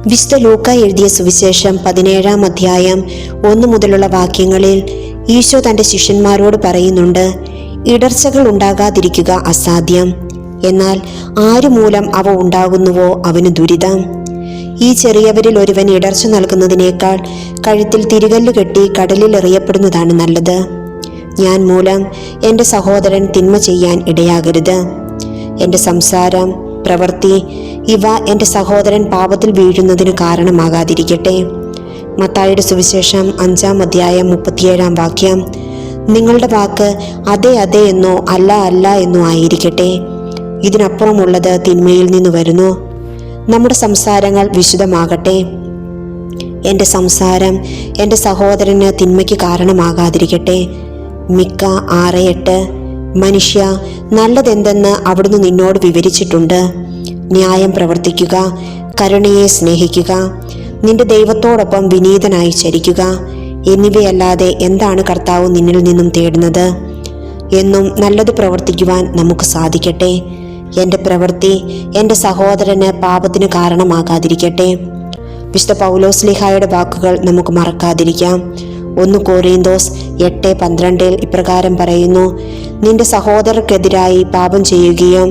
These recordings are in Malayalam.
വിശുദ്ധ ലൂക്ക എഴുതിയ സുവിശേഷം 17-ാം അധ്യായം 1 മുതലുള്ള വാക്യങ്ങളിൽ ഈശോ തൻ്റെ ശിഷ്യന്മാരോട് പറയുന്നുണ്ട്, ഇടർച്ചകൾ ഉണ്ടാകാതിരിക്കുക അസാധ്യം, എന്നാൽ ആരുമൂലം അവ ഉണ്ടാകുന്നുവോ അവന് ദുരിതം. ഈ ചെറിയവരിൽ ഒരുവൻ ഇടർച്ച നൽകുന്നതിനേക്കാൾ കഴുത്തിൽ തിരികല്ല് കെട്ടി കടലിൽ എറിയപ്പെടുന്നതാണ് നല്ലത്. ഞാൻ മൂലം എൻ്റെ സഹോദരൻ തിന്മ ചെയ്യാൻ ഇടയാകരുത്. എൻ്റെ സംസാരം, പ്രവൃത്തി ഇവ എൻ്റെ സഹോദരൻ പാപത്തിൽ വീഴുന്നതിന് കാരണമാകാതിരിക്കട്ടെ. മത്തായിയുടെ സുവിശേഷം 5-ാം അധ്യായം 37-ാം വാക്യം, നിങ്ങളുടെ വാക്ക് അതെ അതെ എന്നോ അല്ല അല്ല എന്നോ ആയിരിക്കട്ടെ. ഇതിനപ്പുറമുള്ളത് തിന്മയിൽ നിന്ന് വരുന്നു. നമ്മുടെ സംസാരങ്ങൾ വിശുദ്ധമാകട്ടെ. എൻ്റെ സംസാരം എൻ്റെ സഹോദരന് തിന്മയ്ക്ക് കാരണമാകാതിരിക്കട്ടെ. മിക്ക 6:8. മനുഷ്യ, നല്ലതെന്തെന്ന് അവിടുന്ന് നിന്നോട് വിവരിച്ചിട്ടുണ്ട്. ന്യായം പ്രവർത്തിക്കുക, കരുണയെ സ്നേഹിക്കുക, നിന്റെ ദൈവത്തോടൊപ്പം വിനീതനായി ചരിക്കുക എന്നിവയല്ലാതെ എന്താണ് കർത്താവ് നിന്നിൽ നിന്നും തേടുന്നത്? എന്നും നല്ലത് പ്രവർത്തിക്കുവാൻ നമുക്ക് സാധിക്കട്ടെ. എൻ്റെ പ്രവൃത്തി എൻ്റെ സഹോദരന് പാപത്തിന് കാരണമാകാതിരിക്കട്ടെ. വിശുദ്ധ പൗലോസ്ലീഹായുടെ വാക്കുകൾ നമുക്ക് മറക്കാതിരിക്കാം. 1 കൊറിന്തോസ് 8:12 ഇപ്രകാരം പറയുന്നു, നിന്റെ സഹോദരർക്കെതിരായി പാപം ചെയ്യുകയും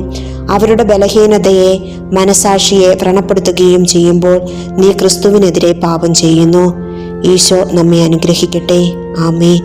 അവരുടെ ബലഹീനതയെ, മനസാക്ഷിയെ വ്രണപ്പെടുത്തുകയും ചെയ്യുമ്പോൾ നീ ക്രിസ്തുവിനെതിരെ പാപം ചെയ്യുന്നു. ഈശോ നമ്മെ അനുഗ്രഹിക്കട്ടെ. ആമേൻ.